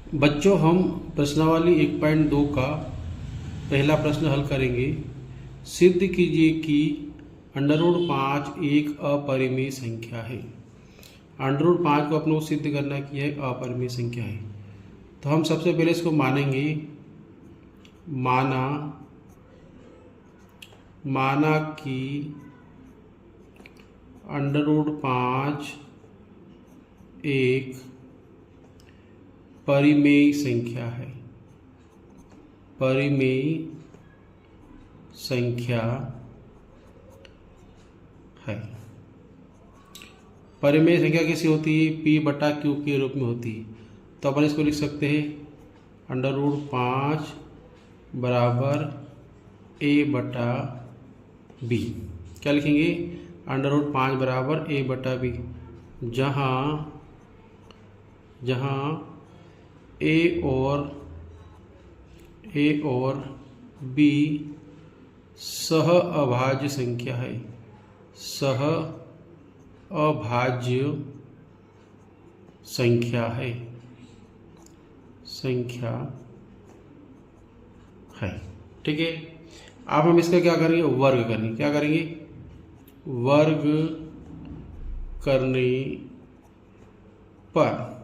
बच्चों, हम प्रश्नावली 1.2 का पहला प्रश्न हल करेंगे। सिद्ध कीजिए कि √5 एक अपरिमेय संख्या है। √5 को अपने को सिद्ध करना कि यह एक अपरिमेय संख्या है। तो हम सबसे पहले इसको मानेंगे। माना कि √5 एक परिमेय संख्या है। परिमेय संख्या है। परिमेय संख्या कैसी होती है? P/Q के रूप में होती है। तो अपन इसको लिख सकते हैं √5 बराबर A/B। क्या लिखेंगे? √5 बराबर A/B, जहाँ A और B सह अभाज्य संख्या है। सह अभाज्य संख्या है। ठीक है। अब हम इसका क्या करेंगे? वर्ग करेंगे। क्या करेंगे? वर्ग करने पर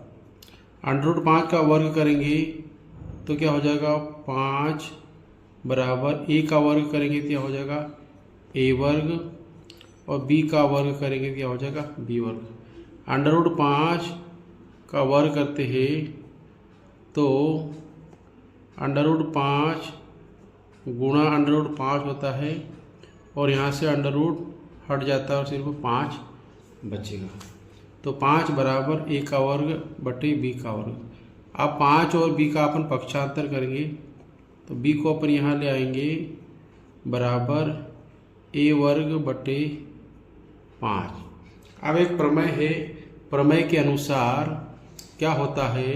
√5 का वर्ग करेंगे तो क्या हो जाएगा? 5 बराबर A का वर्ग करेंगे तो क्या हो जाएगा? A वर्ग, और B का वर्ग करेंगे तो क्या हो जाएगा? B वर्ग। √5 का वर्ग करते हैं तो √5 गुणा √5 होता है, और यहाँ से अंडर हट जाता है और सिर्फ 5 बचेगा। तो 5 बराबर A का वर्ग बटे B का वर्ग। अब 5 और B का अपन पक्षांतर करेंगे तो B को अपन यहाँ ले आएंगे बराबर A वर्ग बटे 5। अब एक प्रमेय है। प्रमेय के अनुसार क्या होता है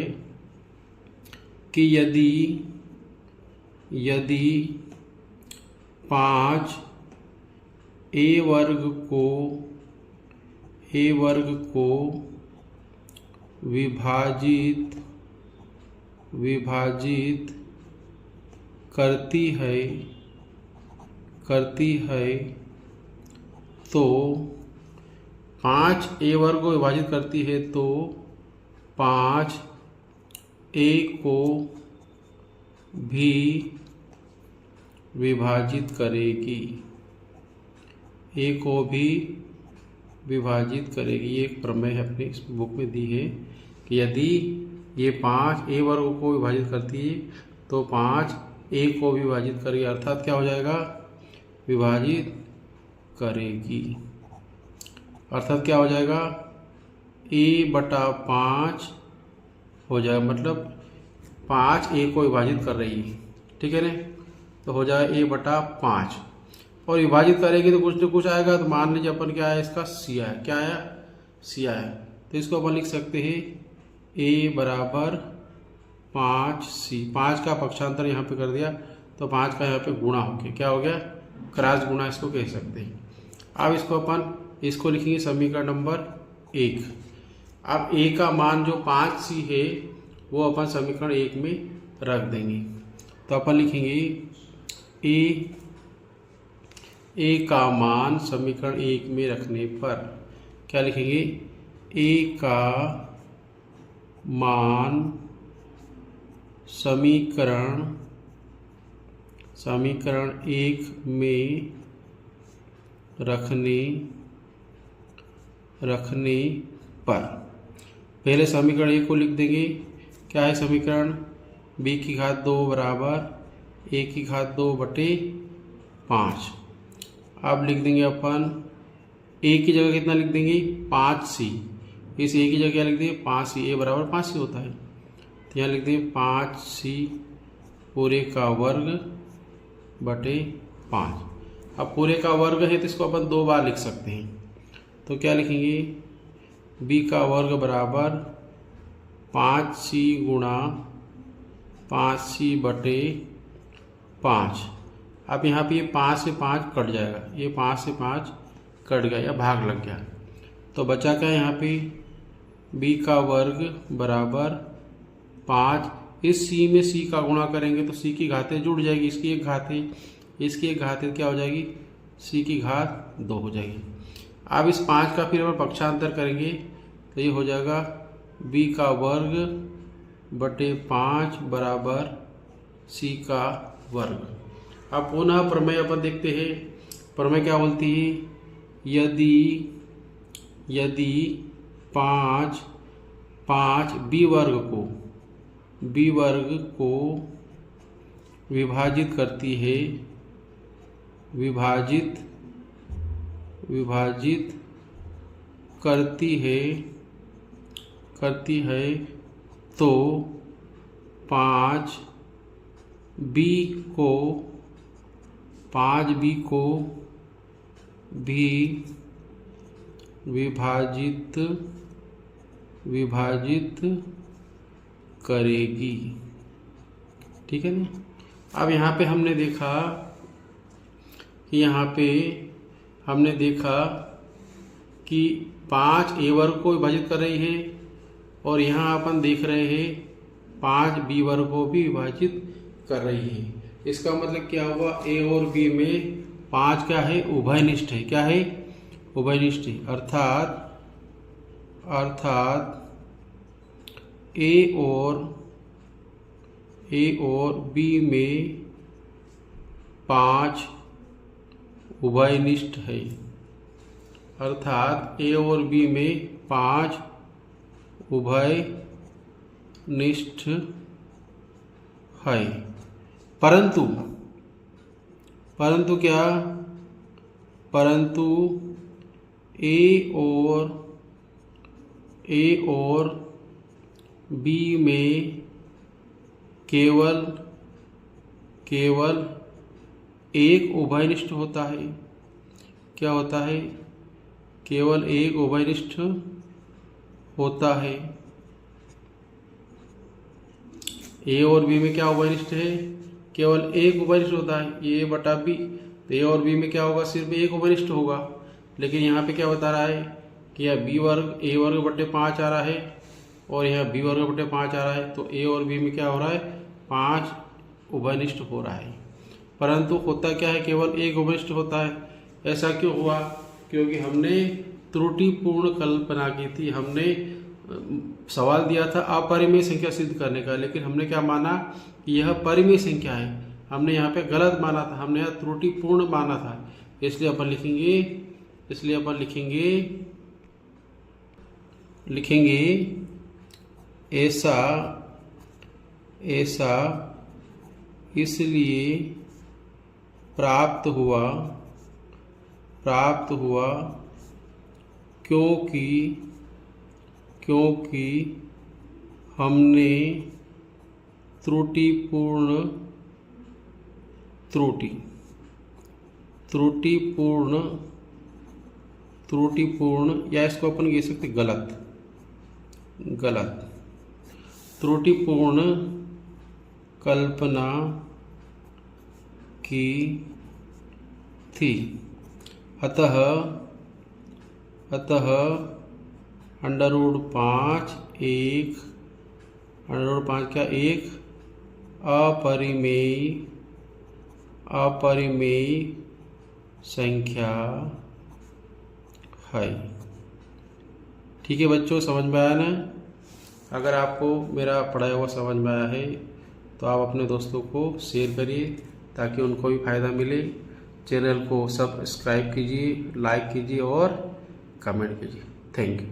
कि यदि 5 A वर्ग को विभाजित करती है तो 5 A वर्ग को विभाजित करती है तो 5 A को भी विभाजित करेगी। A को भी विभाजित करेगी। ये एक प्रमेय है, अपनी इस बुक में दी है कि यदि ये 5 A वर्ग को विभाजित करती है तो 5 A को भी विभाजित करेगी। अर्थात क्या हो जाएगा? विभाजित करेगी। अर्थात क्या हो जाएगा? A/5 हो जाएगा, मतलब 5 A को विभाजित कर रही है। ठीक है ना? तो हो जाएगा A/5, और विभाजित करेगी तो कुछ न कुछ आएगा। तो मान लीजिए अपन क्या आया? इसका C आया। क्या आया? C आया। तो इसको अपन लिख सकते हैं A बराबर 5C। 5 का पक्षांतर यहाँ पे कर दिया तो 5 का यहाँ पे गुणा हो गया। क्या हो गया? क्रॉस गुणा इसको कह सकते हैं। अब इसको लिखेंगे समीकरण नंबर 1। अब A का मान जो 5C है वो अपन समीकरण 1 में रख देंगे। तो अपन लिखेंगे A का मान समीकरण 1 में रखने पर क्या लिखेंगे? A का मान समीकरण 1 में रखने पर पहले समीकरण 1 को लिख देंगे। क्या है समीकरण? B² बराबर A² बटे 5। अब लिख देंगे अपन A की जगह कितना लिख देंगे? 5C। इस A की जगह क्या लिख देंगे? 5C। A बराबर 5C होता है तो यहाँ लिख देंगे 5C पूरे का वर्ग बटे 5। अब पूरे का वर्ग है तो इसको अपन 2 बार लिख सकते हैं। तो क्या लिखेंगे? B का वर्ग बराबर 5C गुणा 5C बटे 5। अब यहाँ पे ये 5 से 5 कट जाएगा, ये 5 से 5 कट गया या भाग लग गया, तो बचा क्या यहाँ पे b का वर्ग बराबर 5, इस सी में सी का गुणा करेंगे तो सी की घातें जुड़ जाएगी, इसकी एक घात है, इसकी एक घात है, क्या हो जाएगी, सी की घात 2 हो जाएगी। अब इस 5 का फिर अपन पक्षांतर करेंगे तो ये हो जाएगा b का वर्ग बटे 5 बराबर c का वर्ग। अब पुनः प्रमेय अपन देखते हैं। प्रमेय क्या बोलती है, यदि 5 b वर्ग को विभाजित करती है, विभाजित करती है तो 5b को भी विभाजित करेगी। ठीक है ना। अब यहाँ पे हमने देखा कि 5 a वर्ग को विभाजित कर रही है और यहाँ अपन देख रहे हैं 5 b वर्ग को भी विभाजित कर रही है। इसका मतलब क्या हुआ, a और b में 5 क्या है, उभयनिष्ठ है। क्या है, उभयनिष्ठ है। अर्थात a और b में 5 उभयनिष्ठ है। अर्थात a और b में 5 उभयनिष्ठ है। परंतु a और b में केवल एक उभयनिष्ठ होता है। क्या होता है, केवल एक उभयनिष्ठ होता है। a और b में क्या उभयनिष्ठ है, केवल एक उभयनिष्ठ होता है, a बटा b। तो a और b में क्या होगा, सिर्फ एक उभयनिष्ठ होगा। लेकिन यहाँ पे क्या बता रहा है कि यह b वर्ग a वर्ग बटे 5 आ रहा है और यह b वर्ग बटे 5 आ रहा है। तो a और b में क्या हो रहा है, 5 उभयनिष्ठ हो रहा है। परंतु होता क्या है, केवल एक उभयनिष्ठ होता है। ऐसा क्यों हुआ, क्योंकि हमने त्रुटिपूर्ण कल्पना की थी। हमने सवाल दिया था अपरिमेय संख्या सिद्ध करने का, लेकिन हमने क्या माना कि यह परिमेय संख्या है। हमने यहाँ पे गलत माना था, हमने यहाँ त्रुटिपूर्ण माना था। इसलिए अपन लिखेंगे ऐसा इसलिए प्राप्त हुआ क्योंकि हमने त्रुटिपूर्ण या इसको अपन कह सकते गलत त्रुटिपूर्ण कल्पना की थी। अतः √5 क्या एक अपरिमेय संख्या है। ठीक है बच्चों, समझ में आया ना। अगर आपको मेरा पढ़ाया हुआ समझ में आया है तो आप अपने दोस्तों को शेयर करिए ताकि उनको भी फ़ायदा मिले। चैनल को सब्सक्राइब कीजिए, लाइक कीजिए और कमेंट कीजिए। Thank you.